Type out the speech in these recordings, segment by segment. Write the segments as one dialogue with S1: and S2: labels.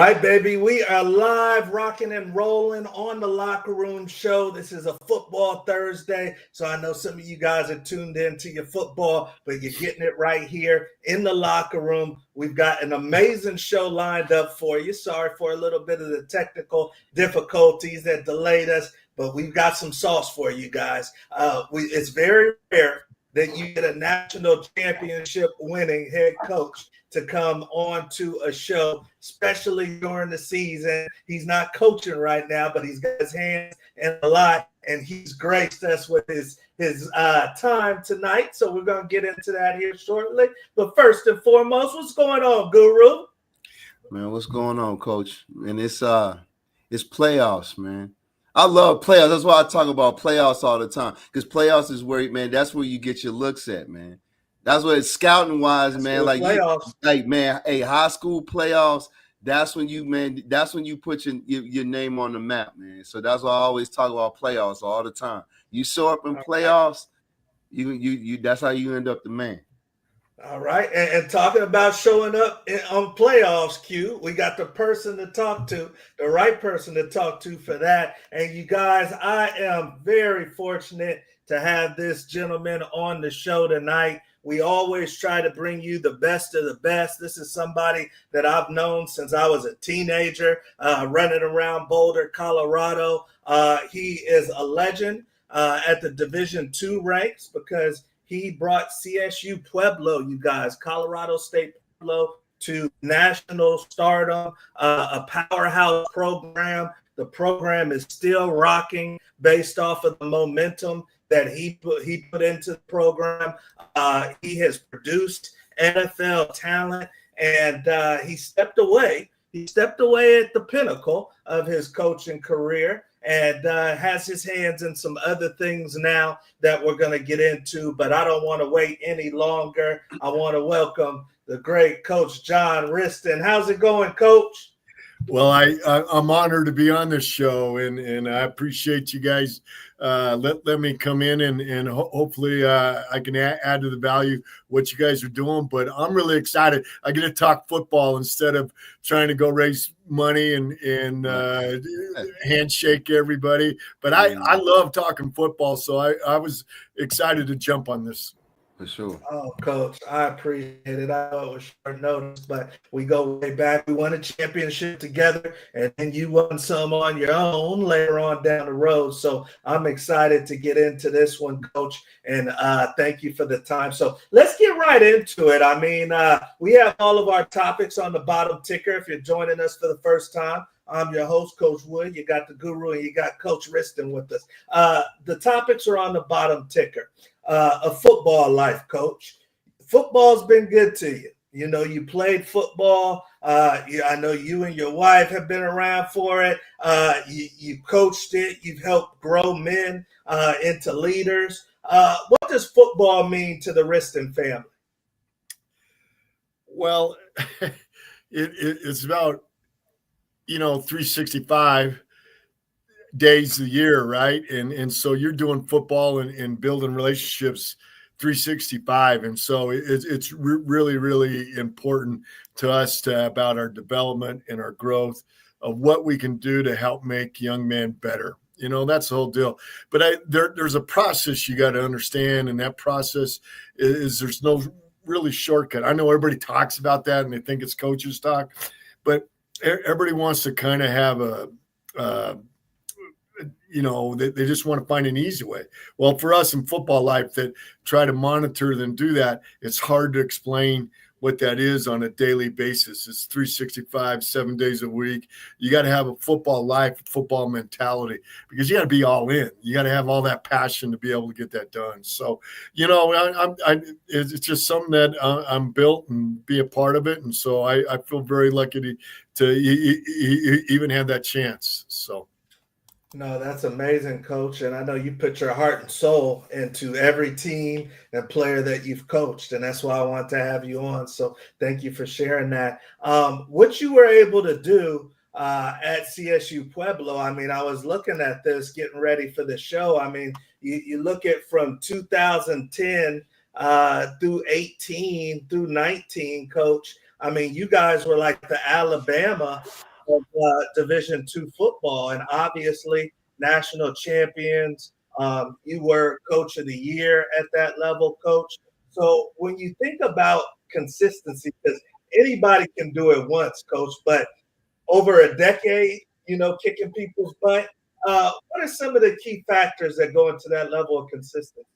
S1: right, baby. We are live, rocking and rolling on the Locker Room Show. This is a football Thursday, so I know some of you guys are tuned in to your football, but you're getting it right here in the locker room. We've got an amazing show lined up for you. Sorry for a little bit of the technical difficulties that delayed us, but we've got some sauce for you guys. It's very rare that you get a national championship winning head coach to come on to a show, especially during the season. He's not coaching right now, but he's got his hands in a lot, and he's graced us with his time tonight. So we're going to get into that here shortly. But first and foremost, what's going on, Guru?
S2: Man, what's going on, Coach? And it's playoffs, man. I love playoffs. That's why I talk about playoffs all the time, because playoffs is where, man, that's where you get your looks at, man. That's what it's scouting wise, man. Like high school playoffs. That's when you put your name on the map, man. So that's why I always talk about playoffs all the time. You show up in playoffs, you that's how you end up the man.
S1: All right, and talking about showing up on playoffs, Q, we got the person to talk to, the right person to talk to for that. And you guys, I am very fortunate to have this gentleman on the show tonight. We always try to bring you the best of the best. This is somebody that I've known since I was a teenager, running around Boulder, Colorado. He is a legend at the Division II ranks because he brought CSU Pueblo, you guys, Colorado State Pueblo, to national stardom, a powerhouse program. The program is still rocking based off of the momentum that he put into the program. He has produced NFL talent, and he stepped away. He stepped away at the pinnacle of his coaching career and has his hands in some other things now that we're going to get into. But I don't want to wait any longer. I want to welcome the great Coach John Wristen. How's it going, Coach?
S3: Well, I'm honored to be on this show, and I appreciate you guys let me come in and hopefully I can add to the value what you guys are doing. But I'm really excited. I get to talk football instead of trying to go raise money and handshake everybody. But I love talking football, so I was excited to jump on this.
S2: For sure.
S1: Oh, Coach, I appreciate it. I know it was short notice, but we go way back. We won a championship together, and then you won some on your own later on down the road. So I'm excited to get into this one, Coach, and thank you for the time. So let's get right into it. I mean, we have all of our topics on the bottom ticker. If you're joining us for the first time, I'm your host, Coach Wood. You got the Guru, and you got Coach Wristen with us. The topics are on the bottom ticker. A football life, Coach. Football's been good to you. You know, you played football. I know you and your wife have been around for it. You coached it. You've helped grow men into leaders. What does football mean to the Wristen family?
S3: Well, it's about, 365 days a year, right? And so you're doing football and building relationships 365. And so it's really, really important to us about our development and our growth of what we can do to help make young men better. That's the whole deal. But there's a process you got to understand, and that process is there's no really shortcut. I know everybody talks about that and they think it's coaches talk, but everybody wants to kind of have they just want to find an easy way. Well, for us in football life that try to monitor and do that, it's hard to explain what that is on a daily basis. It's 365, 7 days a week. You got to have a football life, football mentality, because you got to be all in. You got to have all that passion to be able to get that done. So, it's just something that I'm built and be a part of it. And so I feel very lucky to even have that chance. So.
S1: No, that's amazing, Coach. And I know you put your heart and soul into every team and player that you've coached. And that's why I want to have you on. So thank you for sharing that. What you were able to do at CSU Pueblo, I mean, I was looking at this, getting ready for the show. I mean, you look at from 2010 through 18 through 19, Coach. I mean, you guys were like the Alabama of Division II football, and obviously national champions. You were coach of the year at that level, coach. So when you think about consistency, because anybody can do it once, coach, but over a decade, kicking people's butt. What are some of the key factors that go into that level of consistency?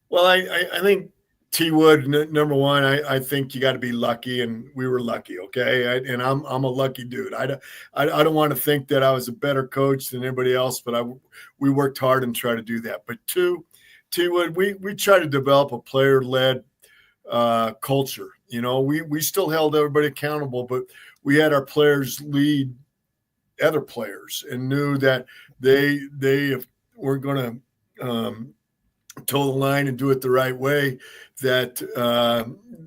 S3: Well, I think T Wood, number one, I think you got to be lucky, and we were lucky. Okay. And I'm a lucky dude. I don't want to think that I was a better coach than anybody else, but we worked hard and tried to do that. But two, T Wood, we try to develop a player-led culture. We still held everybody accountable, but we had our players lead other players and knew that they weren't going to toe the line and do it the right way, that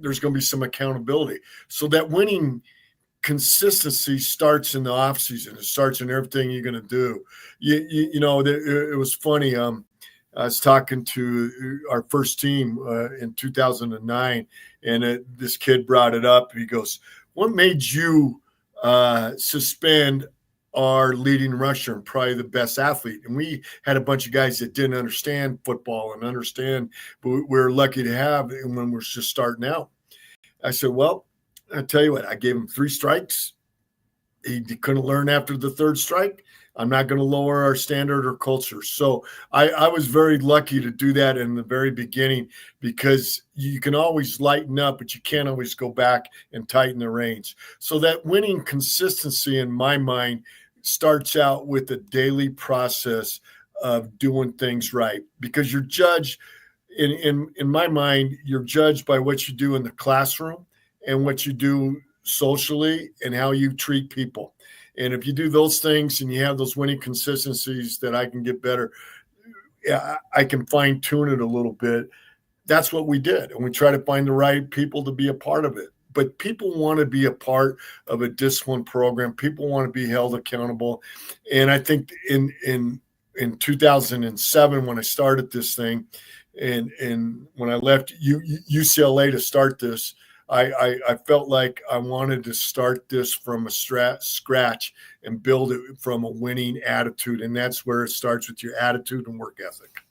S3: there's going to be some accountability. So that winning consistency starts in the off season. It starts in everything you're going to do. It was funny. I was talking to our first team in 2009, and this kid brought it up. He goes, "What made you suspend our leading rusher and probably the best athlete?" And we had a bunch of guys that didn't understand football but we were lucky to have it when we're just starting out. I said, "Well, I tell you what, I gave him 3 strikes. He couldn't learn after the 3rd strike. I'm not going to lower our standard or culture." So I was very lucky to do that in the very beginning, because you can always lighten up, but you can't always go back and tighten the reins. So that winning consistency, in my mind, starts out with a daily process of doing things right, because you're judged in my mind, you're judged by what you do in the classroom and what you do socially and how you treat people. And if you do those things and you have those winning consistencies that I can get better, I can fine tune it a little bit. That's what we did. And we try to find the right people to be a part of it. But people want to be a part of a discipline program. People want to be held accountable. And I think in 2007, when I started this thing, and when I left UCLA to start this, I felt like I wanted to start this from a scratch and build it from a winning attitude. And that's where it starts, with your attitude and work ethic.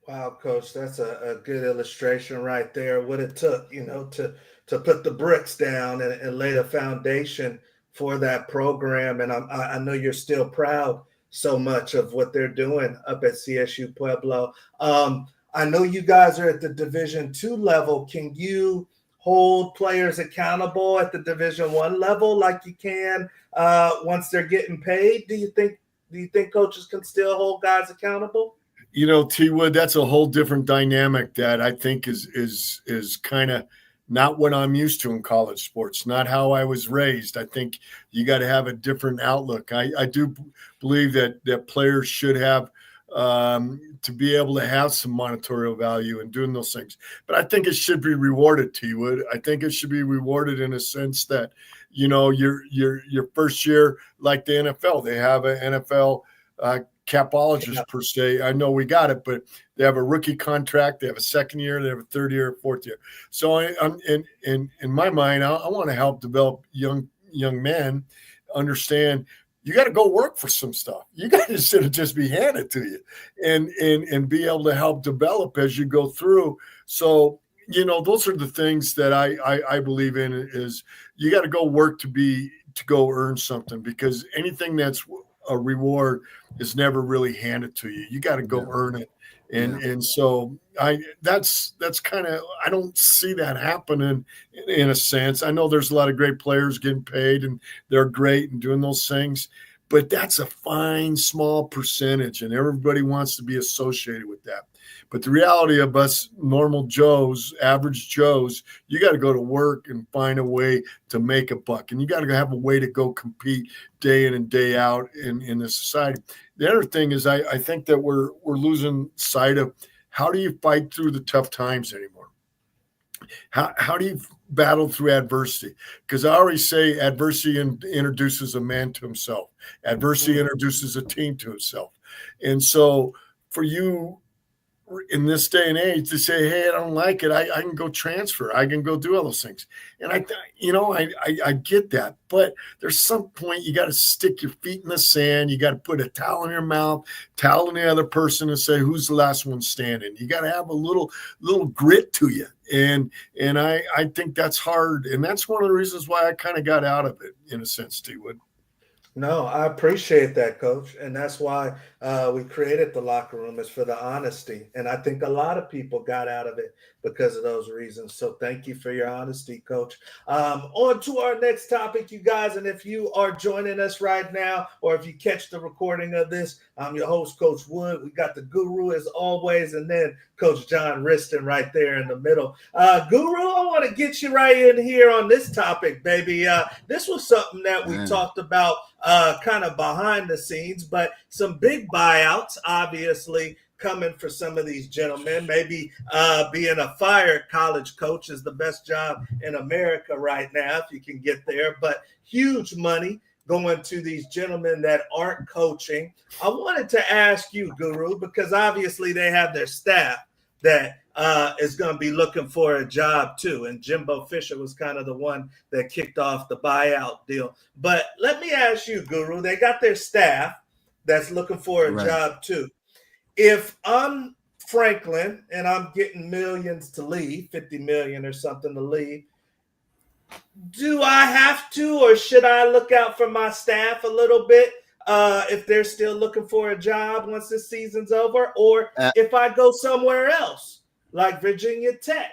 S1: Wow, Coach, that's a good illustration right there. What it took, to put the bricks down and lay the foundation for that program. And I know you're still proud so much of what they're doing up at CSU Pueblo. I know you guys are at the Division II level. Can you hold players accountable at the Division I level like you can once they're getting paid? Do you think coaches can still hold guys accountable?
S3: T Wood, that's a whole different dynamic that I think is kind of not what I'm used to in college sports, not how I was raised. I think you got to have a different outlook. I do believe that players should have to be able to have some monetary value in doing those things. But I think it should be rewarded, T Wood. I think it should be rewarded in a sense that, your first year, like the NFL, they have an NFL capologist per se. I know we got it, but they have a rookie contract. They have a second year. They have a 3rd year, 4th year. So I'm in my mind, I want to help develop young men understand you got to go work for some stuff. You got to just be handed to you and be able to help develop as you go through. So, those are the things that I believe in, is you got to go work to go earn something, because anything that's a reward is never really handed to you. You got to go earn it. And so that's kind of, I don't see that happening in a sense. I know there's a lot of great players getting paid and they're great and doing those things, but that's a fine, small percentage, and everybody wants to be associated with that. But the reality of us normal Joes, average Joes, you got to go to work and find a way to make a buck. And you got to have a way to go compete day in and day out in this society. The other thing is I think that we're losing sight of, how do you fight through the tough times anymore? How do you battle through adversity? Because I always say adversity introduces a man to himself. Adversity introduces a team to itself. And so for you in this day and age to say, hey, I don't like it. I can go transfer. I can go do all those things. And I get that. But there's some point you got to stick your feet in the sand. You got to put a towel in your mouth, towel in the other person and say, who's the last one standing? You got to have a little grit to you. And I think that's hard. And that's one of the reasons why I kind of got out of it, in a sense, T-Wood.
S1: No, I appreciate that, Coach. And that's why we created the locker room, is for the honesty. And I think a lot of people got out of it because of those reasons. So thank you for your honesty, Coach. On to our next topic, you guys. And if you are joining us right now, or if you catch the recording of this, I'm your host, Coach Wood. We got the guru as always, and then Coach John Wristen right there in the middle. Guru, I want to get you right in here on this topic, baby. This was something that we talked about kind of behind the scenes, but some big buyouts, obviously, coming for some of these gentlemen. Maybe being a fired college coach is the best job in America right now, if you can get there. But huge money going to these gentlemen that aren't coaching. I wanted to ask you, Guru, because obviously they have their staff that is going to be looking for a job too. And Jimbo Fisher was kind of the one that kicked off the buyout deal. But let me ask you, Guru, they got their staff that's looking for a job too. If I'm Franklin and I'm getting millions to leave, 50 million or something to leave, do I have to, or should I look out for my staff a little bit if they're still looking for a job once this season's over? Or if I go somewhere else, like Virginia Tech,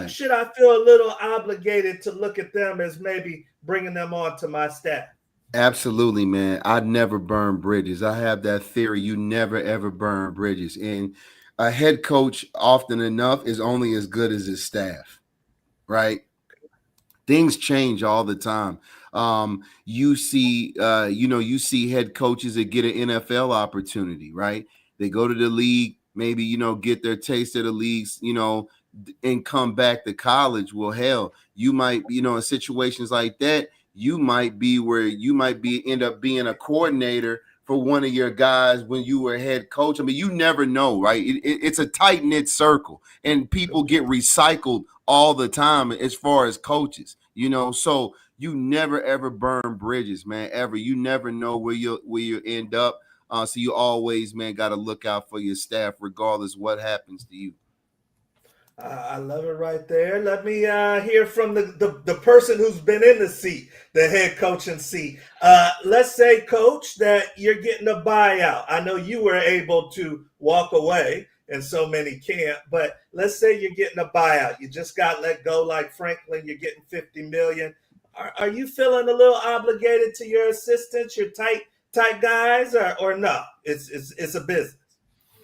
S1: should I feel a little obligated to look at them as maybe bringing them onto my staff?
S2: Absolutely, man. I'd never burn bridges. I have that theory. You never, ever burn bridges. And a head coach often enough is only as good as his staff, right? Things change all the time. You see head coaches that get an NFL opportunity, right? They go to the league, maybe, get their taste of the leagues, and come back to college. Well, hell, you might, in situations like that, you might end up being a coordinator for one of your guys when you were head coach. I mean, you never know, right? It's a tight-knit circle, and people get recycled all the time as far as coaches, so you never ever burn bridges, man, ever. You never know where you end up. So you always, man, got to look out for your staff regardless what happens to you.
S1: I love it right there. Let me hear from the person who's been in the seat, the head coaching seat. Let's say, Coach, that you're getting a buyout. I know you were able to walk away, and so many can't. But let's say you're getting a buyout. You just got let go like Franklin. You're getting $50 million. Are you feeling a little obligated to your assistants, your tight guys, or no? It's a business.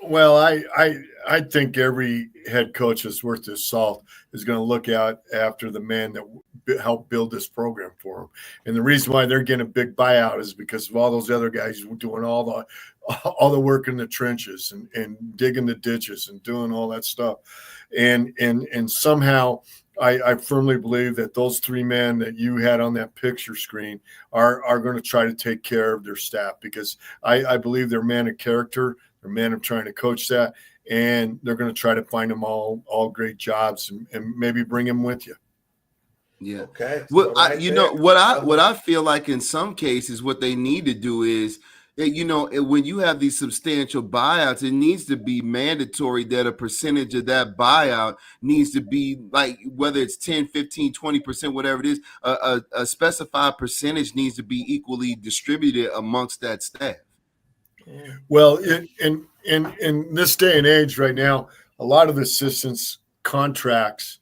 S3: Well, I think every head coach that's worth his salt is going to look out after the man that helped build this program for them. And the reason why they're getting a big buyout is because of all those other guys doing all the work in the trenches and digging the ditches and doing all that stuff. And somehow I firmly believe that those three men that you had on that picture screen are going to try to take care of their staff, because I believe they're men of character. They're men of trying to coach that, and they're going to try to find them all great jobs and maybe bring them with you.
S2: Yeah.
S1: Okay.
S2: Well, what I feel like in some cases, what they need to do is, when you have these substantial buyouts, it needs to be mandatory that a percentage of that buyout needs to be, like, whether it's 10, 15, 20%, whatever it is, a specified percentage needs to be equally distributed amongst that staff.
S3: Well, in this day and age right now, a lot of the assistants' contracts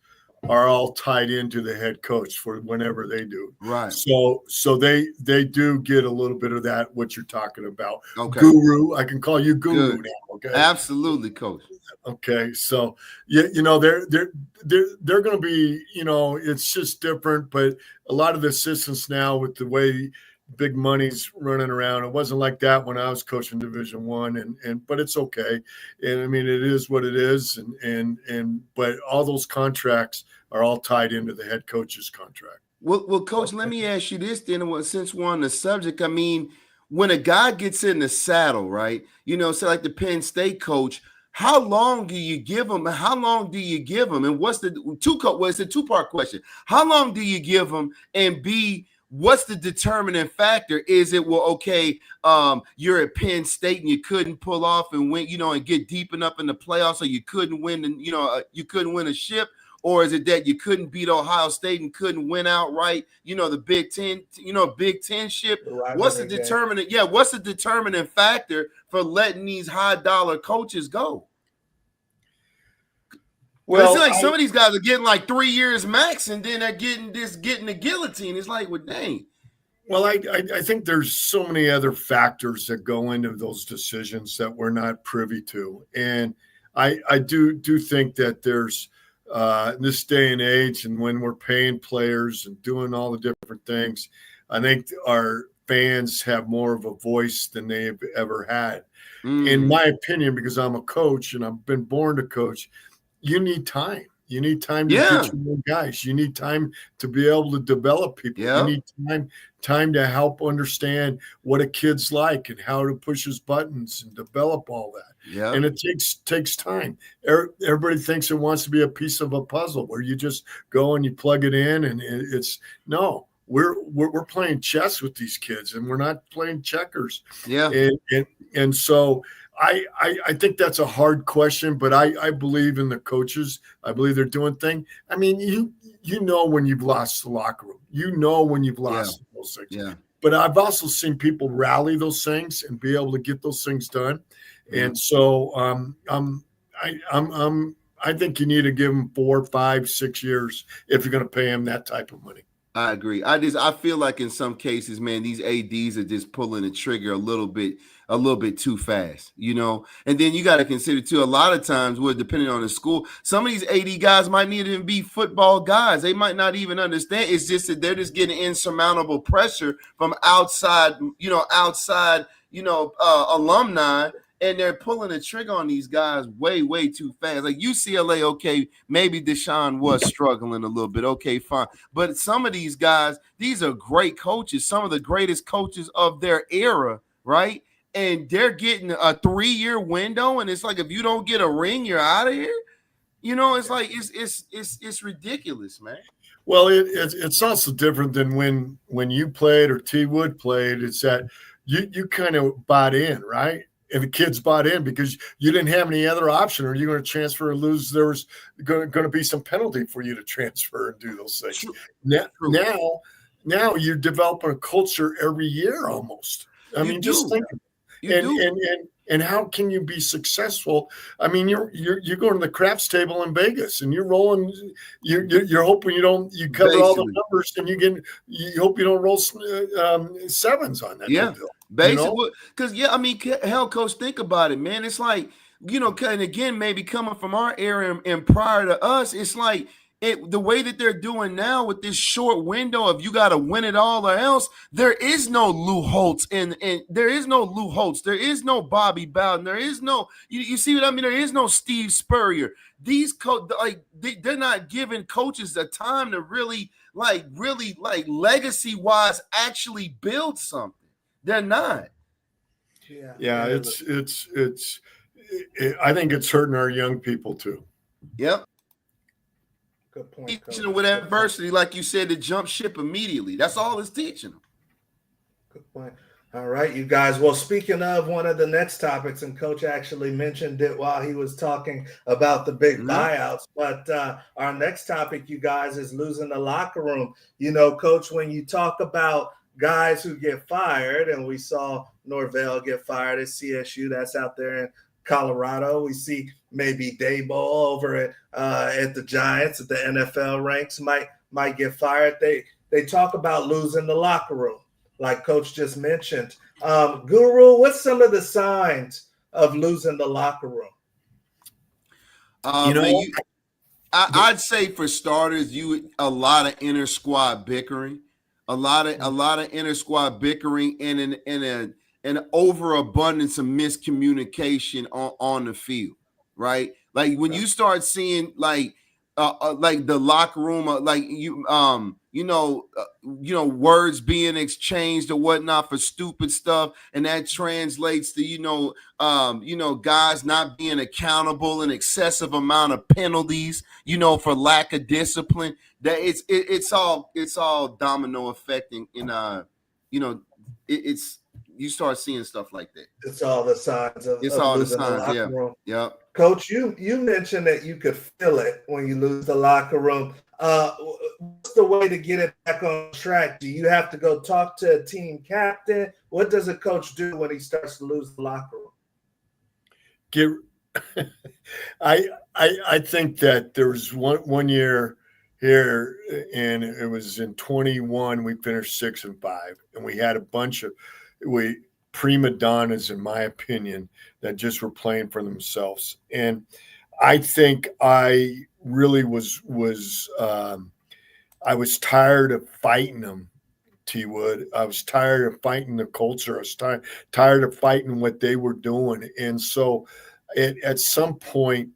S3: are all tied into the head coach for whenever they do.
S2: Right.
S3: So they do get a little bit of that, what you're talking about.
S2: Okay.
S3: Guru, I can call you Guru
S2: Good.
S3: now. Okay.
S2: Absolutely, Coach.
S3: Okay. So they're going to be, it's just different, but a lot of the assistants now, with the way big money's running around, it wasn't like that when I was coaching Division I, but it's okay. And I mean, it is what it is. But all those contracts are all tied into the head coach's contract.
S2: Well, Coach, let me ask you this then, since we're on the subject. I mean, when a guy gets in the saddle, right, so like the Penn State coach, how long do you give them? How long do you give them? And what's the it's a two-part question. How long do you give them? And B, what's the determining factor? Is it, well, okay, you're at Penn State and you couldn't pull off and win, and get deep enough in the playoffs, so you couldn't win, and you couldn't win a ship? Or is it that you couldn't beat Ohio State and couldn't win outright? The Big Ten, Big Ten ship. What's the determinant? Yeah, what's the determining factor for letting these high dollar coaches go? Well, it's like some of these guys are getting like 3 years max, and then they're getting the guillotine. It's like, well, dang.
S3: Well, I think there's so many other factors that go into those decisions that we're not privy to, and I do think that there's. In this day and age, and when we're paying players and doing all the different things, I think our fans have more of a voice than they've ever had. In my opinion, because I'm a coach and I've been born to coach, you need time. You need time to get your own guys. You need time to be able to develop people. You need time to help understand what a kid's like and how to push his buttons and develop all that. Yeah. And it takes time. Everybody thinks it wants to be a piece of a puzzle where you just go and you plug it in, and it's no. We're playing chess with these kids, and we're not playing checkers. Yeah. And so I think that's a hard question, but I believe in the coaches. I believe they're doing things. I mean, you know when you've lost the locker room. You know when you've lost those things. Yeah. But I've also seen people rally those things and be able to get those things done. And so I think you need to give them 4, 5, 6 years if you're going to pay them that type of money.
S2: I agree. I feel like in some cases, man, these ADs are just pulling the trigger a little bit too fast, And then you got to consider too, a lot of times, depending on the school, some of these AD guys might not even be football guys. They might not even understand. It's just that they're just getting insurmountable pressure from outside alumni. And they're pulling the trigger on these guys way, way too fast. Like UCLA, okay, maybe Deshaun was struggling a little bit. Okay, fine. But some of these guys, these are great coaches, some of the greatest coaches of their era, right? And they're getting a 3-year window. And it's like, if you don't get a ring, you're out of here. It's like it's ridiculous, man.
S3: Well, it's also different than when you played or T. Wood played. It's that you kind of bought in, right? And the kids bought in because you didn't have any other option. Or you're going to transfer or lose. There was going to be some penalty for you to transfer and do those things. Now you're developing a culture every year almost. I mean, just think. And how can you be successful? I mean, you're going to the craps table in Vegas and you're rolling. You're hoping you cover all the numbers, and you hope you don't roll sevens on that.
S2: Yeah, basically, because I mean, hell, coach, think about it, man. It's like, and again, maybe coming from our era and prior to us, it's like. The way that they're doing now with this short window of you got to win it all or else, there is no Lou Holtz and there is no Lou Holtz. There is no Bobby Bowden. There is no, you see what I mean? There is no Steve Spurrier. These they're not giving coaches the time to really legacy wise actually build something. They're not.
S3: Yeah. It's I think it's hurting our young people too.
S2: Yep.
S1: Good point.
S2: Teaching them with adversity, like you said, to jump ship immediately. That's all it's teaching them.
S1: Good point. All right, you guys. Well, speaking of one of the next topics, and Coach actually mentioned it while he was talking about the big buyouts, but our next topic, you guys, is losing the locker room. Coach, when you talk about guys who get fired, and we saw Norvell get fired at CSU, that's out there in Colorado. We see maybe Daboll over at the Giants at the NFL ranks might get fired. They talk about losing the locker room, like Coach just mentioned. Guru, what's some of the signs of losing the locker room?
S2: I'd say for starters, a lot of inter squad bickering, a lot of inter squad bickering, and an overabundance of miscommunication on the field, right? Like when you start seeing like the locker room, words being exchanged or whatnot for stupid stuff, and that translates to guys not being accountable, an excessive amount of penalties, for lack of discipline. That it's all domino affecting, and it's you start seeing stuff like that.
S1: It's all the signs of losing the locker room.
S2: Yeah.
S1: Coach, you mentioned that you could feel it when you lose the locker room. What's the way to get it back on track? Do you have to go talk to a team captain? What does a coach do when he starts to lose the locker room?
S3: I think that there was one year here, and it was in 21. We finished 6-5, and we had a bunch of prima donnas, in my opinion, that just were playing for themselves. And I think I really was I was tired of fighting them, T Wood. I was tired of fighting the culture. I was tired of fighting what they were doing. And so at some point,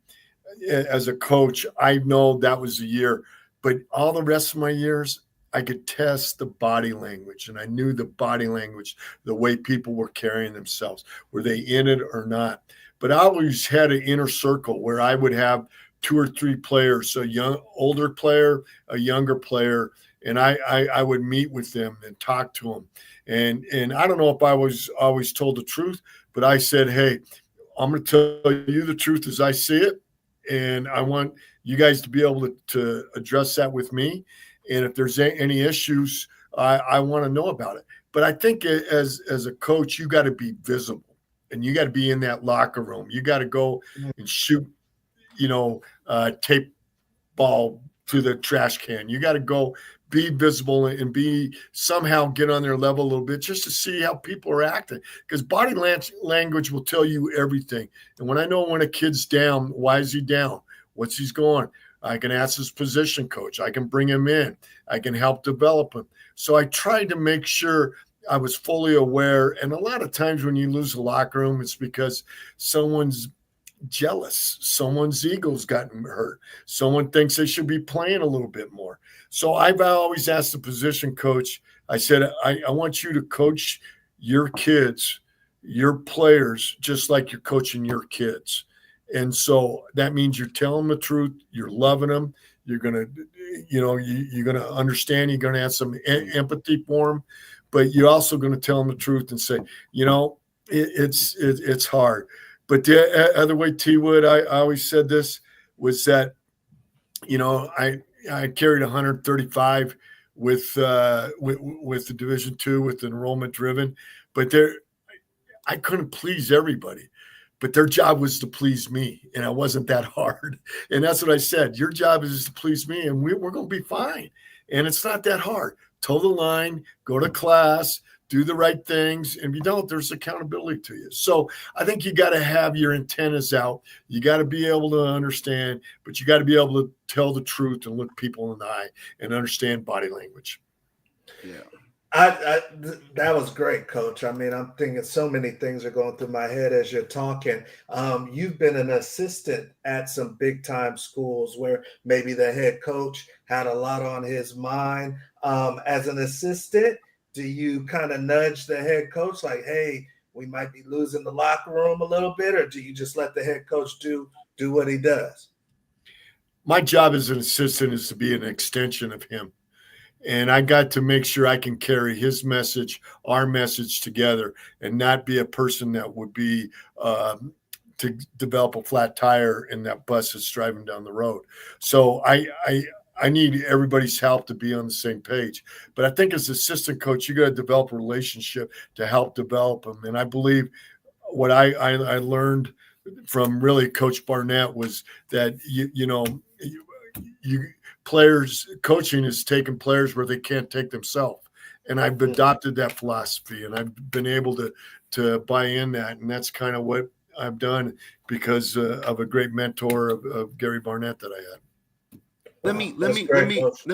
S3: as a coach, I know that was a year, but all the rest of my years, I could test the body language, and I knew the body language, the way people were carrying themselves. Were they in it or not? But I always had an inner circle where I would have 2 or 3 players, older player, a younger player, and I would meet with them and talk to them. And I don't know if I was always told the truth, but I said, hey, I'm going to tell you the truth as I see it, and I want you guys to be able to address that with me. And if there's any issues, I want to know about it. But I think as a coach, you got to be visible, and you got to be in that locker room. You got to go and shoot, tape ball to the trash can. You got to go be visible and somehow get on their level a little bit just to see how people are acting. Because body language will tell you everything. And when I know when a kid's down, why is he down? What's he's going? I can ask his position coach. I can bring him in. I can help develop him. So I tried to make sure I was fully aware. And a lot of times when you lose a locker room, it's because someone's jealous. Someone's ego's gotten hurt. Someone thinks they should be playing a little bit more. So I've always asked the position coach, I said, I want you to coach your kids, your players, just like you're coaching your kids. And so that means you're telling them the truth. You're loving them. You're going to, you're going to understand. You're going to have some empathy for them, but you're also going to tell them the truth and say, it's hard. But the other way, T Wood, I always said this was that, I carried 135 with the Division II, with enrollment driven, but I couldn't please everybody. But their job was to please me, and I wasn't that hard. And that's what I said. Your job is to please me, and we're going to be fine. And it's not that hard. Toe the line, go to class, do the right things. And if you don't, there's accountability to you. So I think you got to have your antennas out. You got to be able to understand, but you got to be able to tell the truth and look people in the eye and understand body language.
S1: Yeah. That was great, Coach. I mean, I'm thinking so many things are going through my head as you're talking. You've been an assistant at some big time schools where maybe the head coach had a lot on his mind. As an assistant, do you kind of nudge the head coach like, hey, we might be losing the locker room a little bit, or do you just let the head coach do what he does?
S3: My job as an assistant is to be an extension of him. And I got to make sure I can carry his message, our message together, and not be a person that would be to develop a flat tire in that bus that's driving down the road. So I need everybody's help to be on the same page. But I think as assistant coach, you got to develop a relationship to help develop them. And I believe what I learned from really Coach Barnett was that you players coaching is taking players where they can't take themselves. And I've adopted that philosophy, and I've been able to buy in that. And that's kind of what I've done because of a great mentor of Gary Barnett that I had.
S2: Let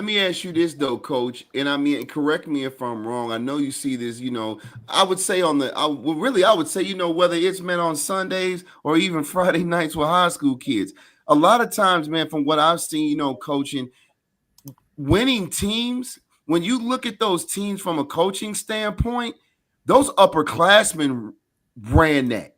S2: me ask you this though, Coach. And I mean, correct me if I'm wrong. I know you see this, I would say whether it's meant on Sundays or even Friday nights with high school kids. a lot of times, man, from what I've seen, coaching, winning teams, when you look at those teams from a coaching standpoint, those upperclassmen ran that.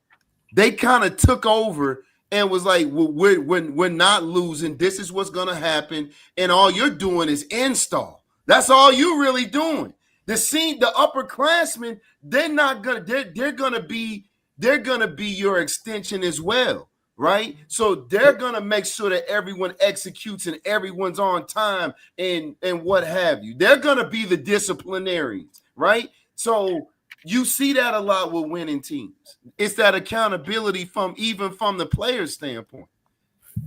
S2: They kind of took over and was like, well, we're not losing. This is what's going to happen. And all you're doing is install. That's all you're really doing. The upperclassmen, they're gonna be your extension as well, right? So they're gonna make sure that everyone executes and everyone's on time and what have you. They're gonna be the disciplinarians, right? So you see that a lot with winning teams. It's that accountability from the player's standpoint.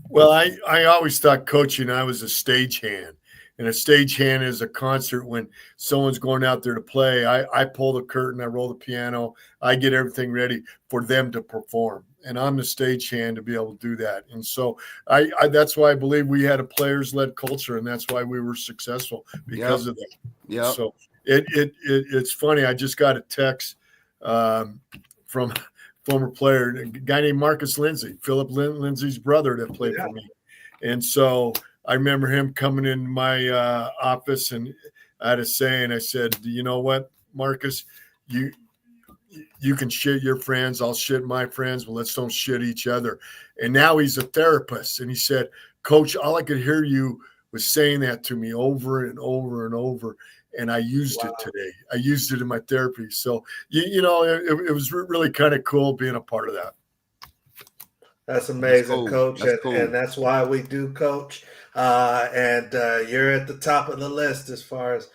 S3: Well, I always thought coaching, I was a stagehand. And a stagehand is a concert when someone's going out there to play. I pull the curtain, I roll the piano, I get everything ready for them to perform. And I'm the stagehand to be able to do that. And so I that's why I believe we had a players-led culture, and that's why we were successful because of that.
S2: Yeah.
S3: So it's funny. I just got a text from former player, a guy named Marcus Lindsay, Philip Lindsay's brother that played for me. And so I remember him coming in my office, and I had a saying. I said, you know what, Marcus, you can shit your friends. I'll shit my friends, but let's don't shit each other. And now he's a therapist. And he said, Coach, all I could hear you was saying that to me over and over and over. And I used it today. I used it in my therapy. So, it was really kind of cool being a part of that.
S1: That's amazing, Coach.
S2: That's cool.
S1: And that's why we do, Coach. And you're at the top of the list as far as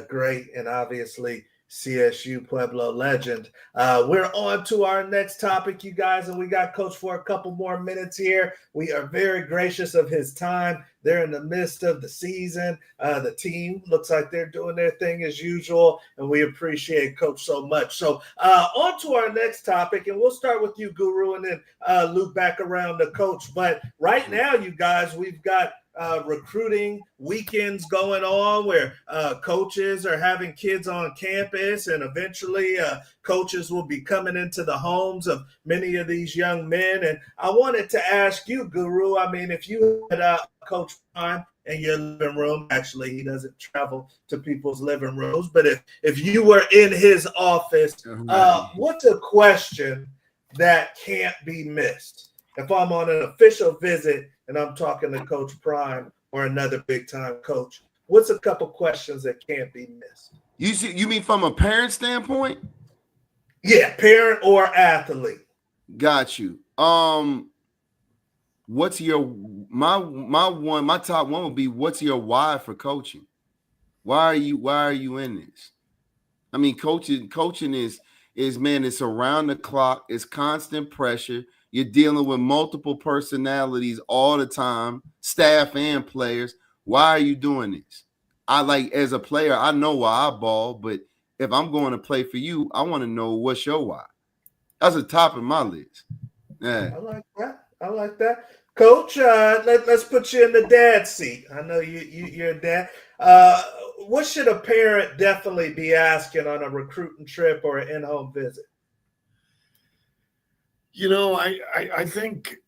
S1: great and obviously CSU Pueblo legend. We're on to our next topic, you guys, and we got Coach for a couple more minutes here. We are very gracious of his time. They're in the midst of the season. The team looks like they're doing their thing as usual, and we appreciate Coach so much. So on to our next topic, and we'll start with you, Guru, and then loop back around to Coach. But right now, you guys, we've got recruiting weekends going on where coaches are having kids on campus, and eventually coaches will be coming into the homes of many of these young men. And I wanted to ask you, Guru, I mean, if you had Coach Prime in your living room, actually he doesn't travel to people's living rooms, but if you were in his office, what's a question that can't be missed? If I'm on an official visit and I'm talking to Coach Prime or another big-time coach, what's a couple questions that can't be missed?
S2: You mean from a parent standpoint?
S1: Yeah, parent or athlete.
S2: Got you. What's your my top one would be, what's your why for coaching? Why are you in this? I mean, coaching is man, it's around the clock, it's constant pressure. You're dealing with multiple personalities all the time, staff and players. Why are you doing this? As a player, I know why I ball, but if I'm going to play for you, I want to know what's your why. That's the top of my list. Yeah.
S1: I like that. Coach, let's put you in the dad seat. I know you're a dad. What should a parent definitely be asking on a recruiting trip or an in-home visit?
S3: I think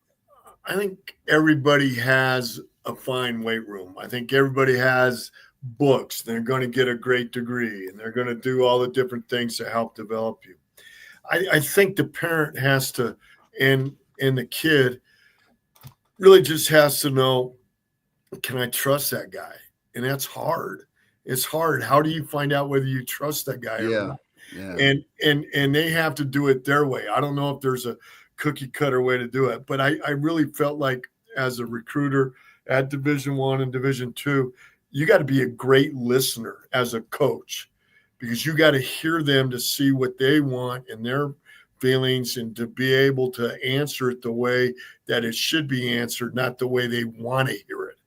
S3: everybody has a fine weight room. I think everybody has books. They're going to get a great degree, and they're going to do all the different things to help develop you. I think the parent has to, and the kid really just has to know, can I trust that guy? And that's hard. It's hard. How do you find out whether you trust that guy or not? Yeah. And they have to do it their way. I don't know if there's a cookie cutter way to do it, but I really felt like as a recruiter at Division I and Division II, you got to be a great listener as a coach, because you got to hear them to see what they want and their feelings, and to be able to answer it the way that it should be answered, not the way they want to hear it.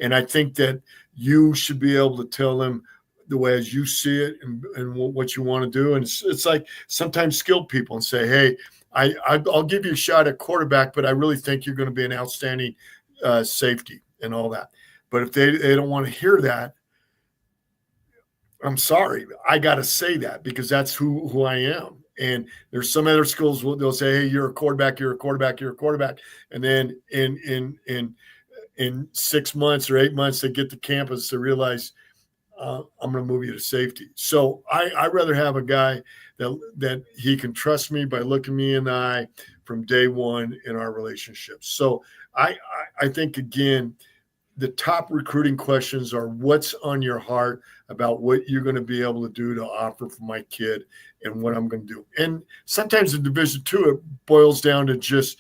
S3: And I think that you should be able to tell them the way as you see it and what you want to do. And it's like sometimes skilled people and say, hey, I'll give you a shot at quarterback, but I really think you're going to be an outstanding safety and all that. But if they don't want to hear that, I'm sorry. I got to say that because that's who I am. And there's some other schools they'll say, hey, you're a quarterback, you're a quarterback, you're a quarterback. And then in 6 months or 8 months, they get to campus to realize I'm going to move you to safety. So I'd rather have a guy that he can trust me by looking me in the eye from day one in our relationship. So I think, again, the top recruiting questions are what's on your heart about what you're going to be able to do to offer for my kid and what I'm going to do. And sometimes in Division II, it boils down to just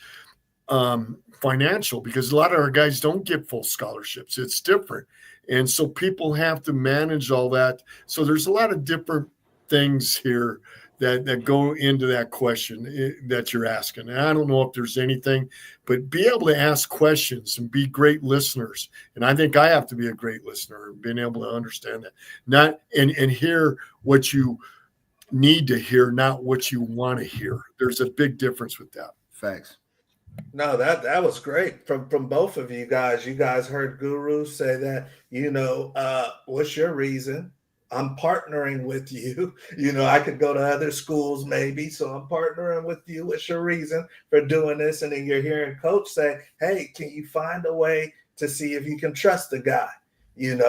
S3: financial, because a lot of our guys don't get full scholarships. It's different. And so people have to manage all that. So there's a lot of different things here that go into that question that you're asking. And I don't know if there's anything, but be able to ask questions and be great listeners. And I think I have to be a great listener, being able to understand that, not and hear what you need to hear, not what you want to hear. There's a big difference with that.
S2: Facts.
S1: No, that was great from both of you guys. You guys heard Guru say that, what's your reason? I'm partnering with you. I could go to other schools maybe, so I'm partnering with you. What's your reason for doing this? And then you're hearing Coach say, hey, can you find a way to see if you can trust the guy? And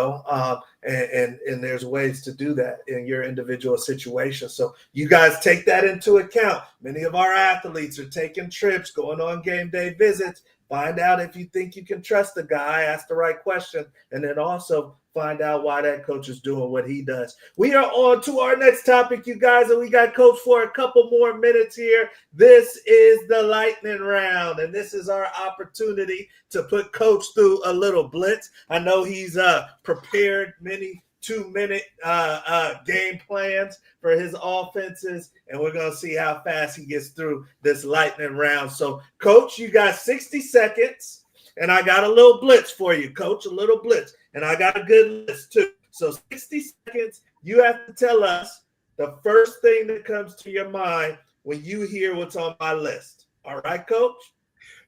S1: there's ways to do that in your individual situation. So you guys take that into account. Many of our athletes are taking trips, going on game day visits. Find out if you think you can trust the guy, ask the right question, and then also find out why that coach is doing what he does. We are on to our next topic, you guys, and we got Coach for a couple more minutes here. This is the lightning round, and this is our opportunity to put Coach through a little blitz. I know he's prepared many 2-minute game plans for his offenses, and we're going to see how fast he gets through this lightning round. So, Coach, you got 60 seconds, and I got a little blitz for you, Coach, a little blitz, and I got a good list too. So 60 seconds, you have to tell us the first thing that comes to your mind when you hear what's on my list. All right, Coach?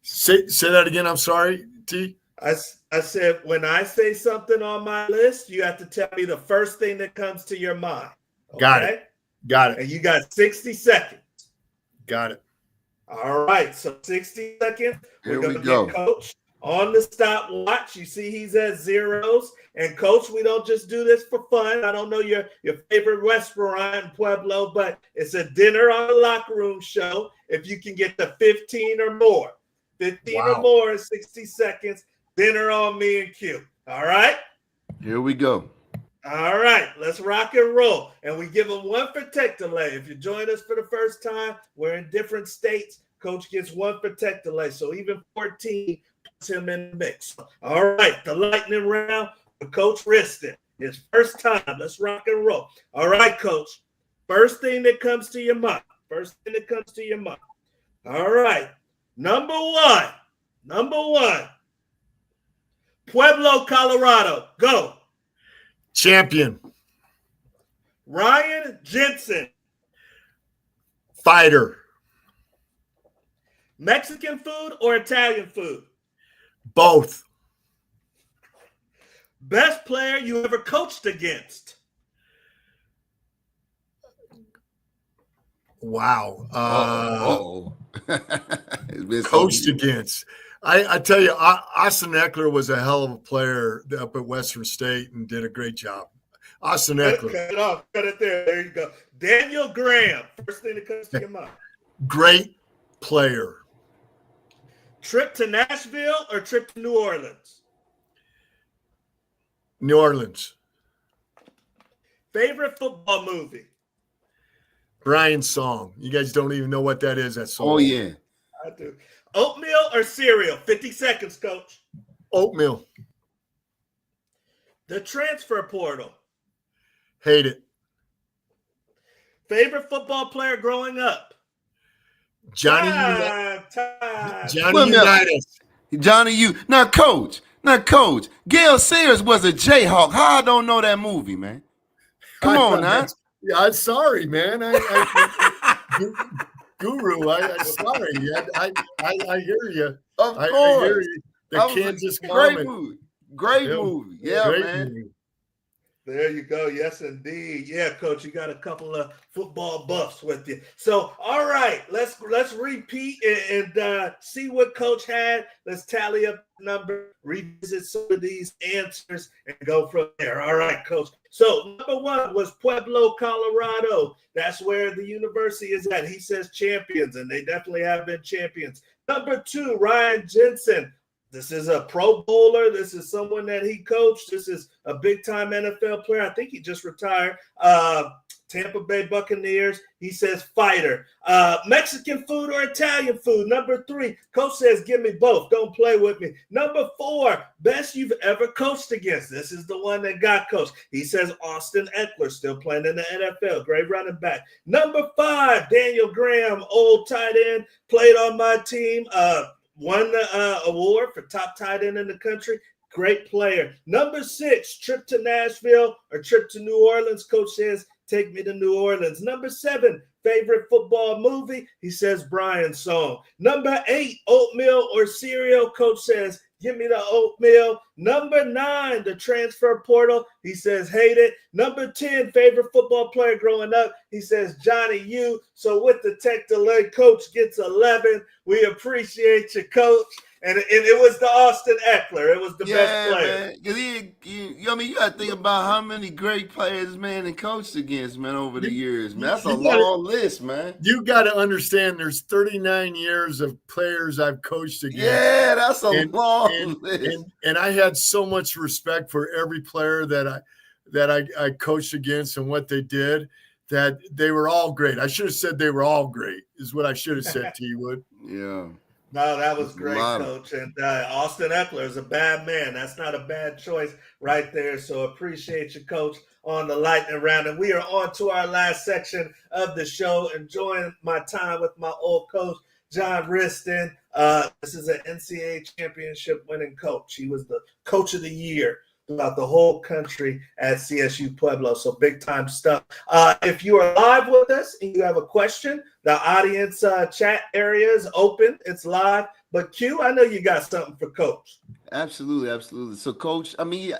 S3: Say that again. I'm sorry, T.
S1: I said, when I say something on my list, you have to tell me the first thing that comes to your mind. Okay?
S3: Got it.
S1: And you got 60 seconds.
S3: Got it.
S1: All right. So 60 seconds.
S2: Here
S1: We're
S2: we
S1: going
S2: go.
S1: to get Coach on the stopwatch. You see he's at zeros. And, Coach, we don't just do this for fun. I don't know your favorite restaurant in Pueblo, but it's a dinner on the locker room show. If you can get to 15 or more. 15 or more in 60 seconds. Dinner on me and Q. All right?
S2: Here we go.
S1: All right. Let's rock and roll. And we give them one for tech delay. If you join us for the first time, we're in different states. Coach gets one for tech delay. So even 14 puts him in the mix. All right. The lightning round with Coach Wristen. His first time. Let's rock and roll. All right, Coach. First thing that comes to your mind. All right. Number one. Pueblo, Colorado. Go.
S3: Champion.
S1: Ryan Jensen.
S3: Fighter.
S1: Mexican food or Italian food?
S3: Both.
S1: Best player you ever coached against?
S3: Wow. Coached against. I tell you, Austin Eckler was a hell of a player up at Western State and did a great job. Austin Eckler.
S1: Cut it off. Cut it there. There you go. Daniel Graham. First thing that comes to your mind.
S3: Great player.
S1: Trip to Nashville or trip to New Orleans?
S3: New Orleans.
S1: Favorite football movie?
S3: Brian's Song. You guys don't even know what that is. That song.
S2: Oh, yeah.
S1: I do. Oatmeal or cereal? 50 seconds, Coach.
S3: Oatmeal.
S1: The transfer portal.
S3: Hate it.
S1: Favorite football player growing up?
S3: Johnny
S2: Well,
S3: Unitas.
S2: Johnny U. Now, Coach. Gail Sayers was a Jayhawk. How I don't know that movie, man? Come on now.
S3: Yeah, I'm sorry, man. Guru, I'm sorry. I hear you.
S2: Of course.
S3: I hear you. The Kansas
S2: great
S3: comment.
S2: movie. Great movie. Yeah,
S3: Great
S2: man.
S3: movie.
S1: There you go. Yes, indeed. Yeah, Coach, you got a couple of football buffs with you. So, all right, let's repeat and see what Coach had. Let's tally up the number, revisit some of these answers, and go from there. All right, Coach. So, number one was Pueblo, Colorado. That's where the university is at. He says champions, and they definitely have been champions. Number two, Ryan Jensen. This is a Pro Bowler. This is someone that he coached. This is a big-time NFL player. I think he just retired. Tampa Bay Buccaneers. He says fighter. Mexican food or Italian food? Number three, Coach says give me both. Don't play with me. Number four, best you've ever coached against. This is the one that got coached. He says Austin Eckler, still playing in the NFL. Great running back. Number five, Daniel Graham, old tight end, played on my team. Won the award for top tight end in the country. Great player. Number six, trip to Nashville or trip to New Orleans. Coach says, take me to New Orleans. Number seven, favorite football movie. He says, Brian's Song. Number eight, oatmeal or cereal. Coach says, give me the oatmeal. Number nine, the transfer portal. He says, hate it. Number 10, favorite football player growing up. He says, Johnny U. So with the tech delay, Coach gets 11. We appreciate you, Coach. And it was the Austin Eckler. It was the best player.
S2: Man. You got to think about how many great players, man, and coached against, man, over the years, man. That's a long list, man.
S3: You got to understand there's 39 years of players I've coached against.
S2: Yeah, that's a long list.
S3: And I had so much respect for every player that I coached against and what they did, that they were all great. I should have said they were all great, is what I should have said, T-Wood.
S2: Yeah.
S1: No, that was great, Coach. And Austin Eckler is a bad man. That's not a bad choice right there. So appreciate you, Coach, on the lightning round. And we are on to our last section of the show, enjoying my time with my old coach, John Wristen. This is an NCAA championship winning coach. He was the coach of the year throughout the whole country at CSU Pueblo. So big time stuff. If you are live with us and you have a question, the audience chat area is open. It's live. But Q, I know you got something for Coach.
S2: Absolutely, absolutely. So, Coach, I mean,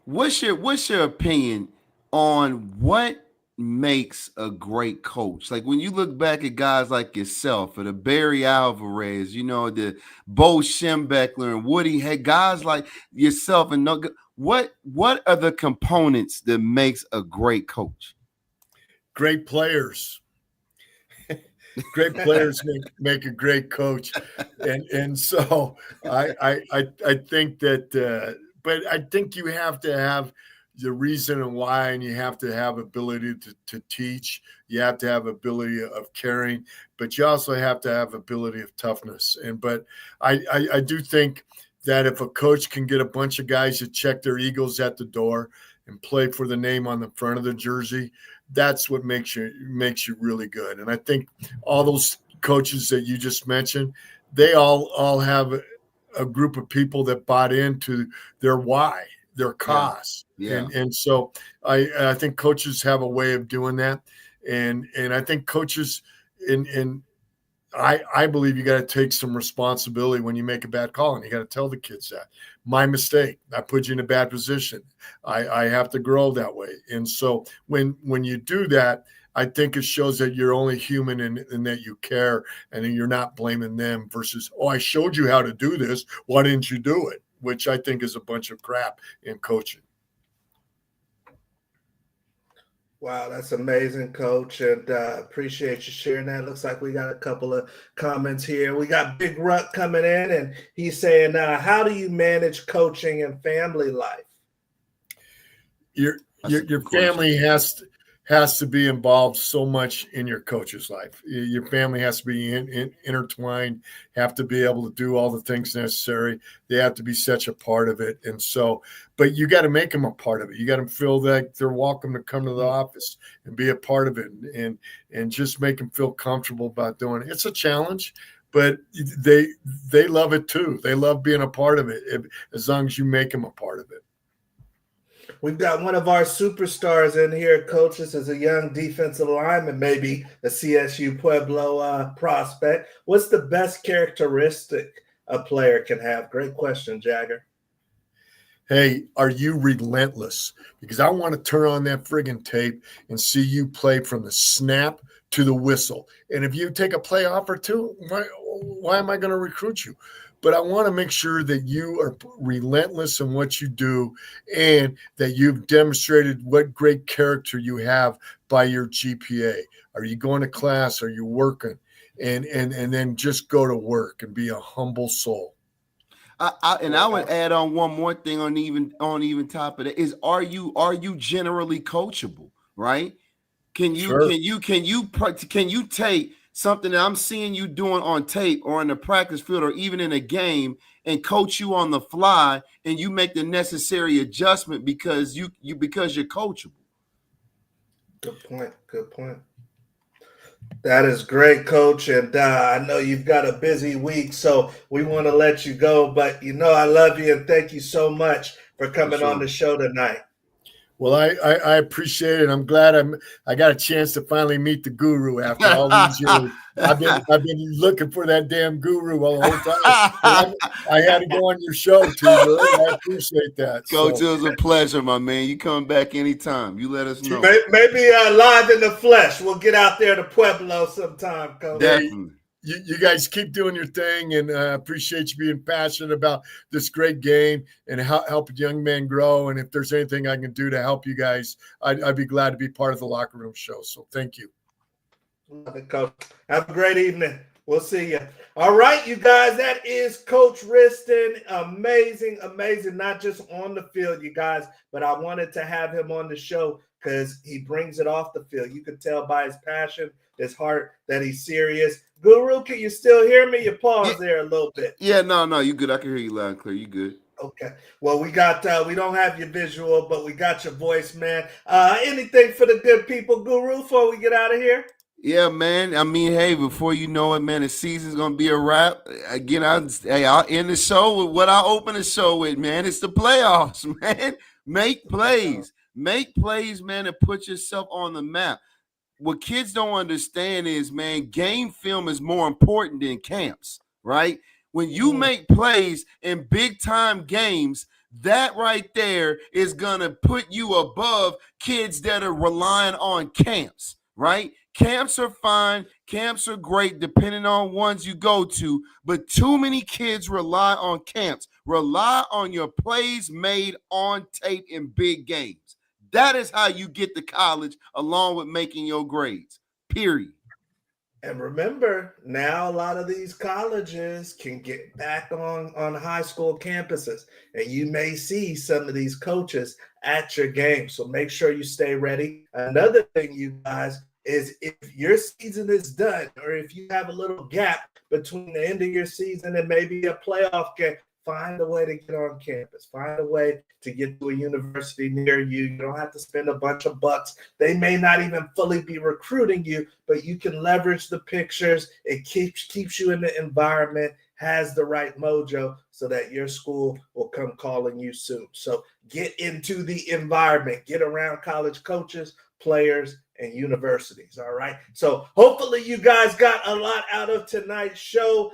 S2: what's your opinion on what makes a great coach? Like when you look back at guys like yourself, or the Barry Alvarez, the Bo Schembechler and Woody, had guys like yourself, and what are the components that makes a great coach?
S3: Great players. Great players make a great coach, and so I think that, but I think you have to have the reason and why, and you have to have ability to teach. You have to have ability of caring, but you also have to have ability of toughness. But I do think that if a coach can get a bunch of guys to check their egos at the door and play for the name on the front of the jersey, that's what makes you really good. And I think all those coaches that you just mentioned, they all have a group of people that bought into their why, their cause.
S2: Yeah.
S3: And so I think coaches have a way of doing that. And I think coaches I believe you got to take some responsibility when you make a bad call, and you got to tell the kids that my mistake, I put you in a bad position. I have to grow that way. And so when you do that, I think it shows that you're only human and that you care, and you're not blaming them versus, I showed you how to do this. Why didn't you do it? Which I think is a bunch of crap in coaching.
S1: Wow, that's amazing, Coach, and appreciate you sharing that. Looks like we got a couple of comments here. We got Big Ruck coming in, and he's saying, how do you manage coaching and family life?
S3: Your family has to be involved so much in your coach's life. Your family has to be intertwined, have to be able to do all the things necessary. They have to be such a part of it. And so, but you got to make them a part of it. You got to feel that they're welcome to come to the office and be a part of it, and just make them feel comfortable about doing it. It's a challenge, but they love it too. They love being a part of it, as long as you make them a part of it.
S1: We've got one of our superstars in here, Coach. This is a young defensive lineman, maybe a CSU Pueblo prospect. What's the best characteristic a player can have? Great question, Jagger.
S3: hey, are you relentless? Because I want to turn on that friggin' tape and see you play from the snap to the whistle. And if you take a play off or two, why am I going to recruit you? But I want to make sure that you are relentless in what you do and that you've demonstrated what great character you have by your GPA. Are you going to class? Are you working? And then just go to work and be a humble soul.
S2: I would add on one more thing on even top of that is are you generally coachable, right? Can you take something that I'm seeing you doing on tape or in the practice field or even in a game and coach you on the fly and you make the necessary adjustment because you're coachable?
S1: Good point. Good point. That is great, Coach. And I know you've got a busy week, so we want to let you go. But I love you and thank you so much for coming on the show tonight.
S3: Well, I appreciate it. I'm glad I got a chance to finally meet the guru after all these years. I've been looking for that damn guru all the whole time. I had to go on your show too, Bud. I appreciate that.
S2: Coach, it was a pleasure, my man. You come back anytime. You let us know.
S1: Maybe live in the flesh. We'll get out there to Pueblo sometime, Coach.
S2: Definitely.
S3: You guys keep doing your thing, and I appreciate you being passionate about this great game and help young men grow. And if there's anything I can do to help you guys, I'd be glad to be part of the Locker Room Show. So thank you.
S1: Love it, Coach. Have a great evening. We'll see you. All right, you guys, that is Coach Wristen. Amazing, amazing, not just on the field, you guys, but I wanted to have him on the show because he brings it off the field. You can tell by his passion, his heart, that he's serious. Guru, can you still hear me? You paused there a little bit.
S2: Yeah, no, you good. I can hear you loud and clear. You good.
S1: Okay. Well, we don't have your visual, but we got your voice, man. Anything for the good people, Guru, before we get out of here?
S2: Yeah, man. I mean, hey, before you know it, man, the season's gonna be a wrap. Again, I'll end the show with what I open the show with, man. It's the playoffs, man. Make plays, man, and put yourself on the map. What kids don't understand is, man, game film is more important than camps, right? When you make plays in big time games, that right there is gonna put you above kids that are relying on camps, right? Camps are fine. Camps are great depending on ones you go to, but too many kids rely on camps. Rely on your plays made on tape in big games. That is how you get to college along with making your grades, period.
S1: And remember, now a lot of these colleges can get back on high school campuses, and you may see some of these coaches at your game. So make sure you stay ready. Another thing, you guys, is if your season is done or if you have a little gap between the end of your season and maybe a playoff game, find a way to get on campus. Find a way to get to a university near you. You don't have to spend a bunch of bucks. They may not even fully be recruiting you, but you can leverage the pictures. It keeps you in the environment, has the right mojo so that your school will come calling you soon. So get into the environment. Get around college coaches, players, and universities. All right. So hopefully you guys got a lot out of tonight's show.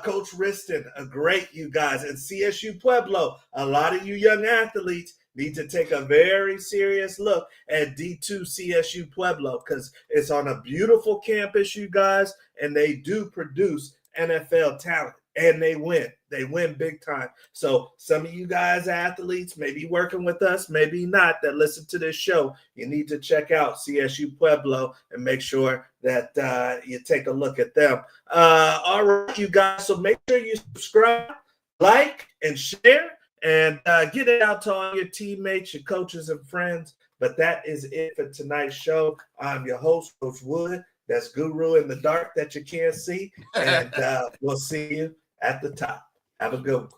S1: Coach Wristen, great, you guys. And CSU Pueblo, a lot of you young athletes need to take a very serious look at D2 CSU Pueblo because it's on a beautiful campus, you guys, and they do produce NFL talent. And they win. They win big time. So some of you guys, athletes, maybe working with us, maybe not, that listen to this show, you need to check out CSU Pueblo and make sure that you take a look at them. All right, you guys. So make sure you subscribe, like, and share, and get it out to all your teammates, your coaches, and friends. But that is it for tonight's show. I'm your host, Coach Wood. That's Guru in the dark that you can't see. And we'll see you at the top. Have a good one.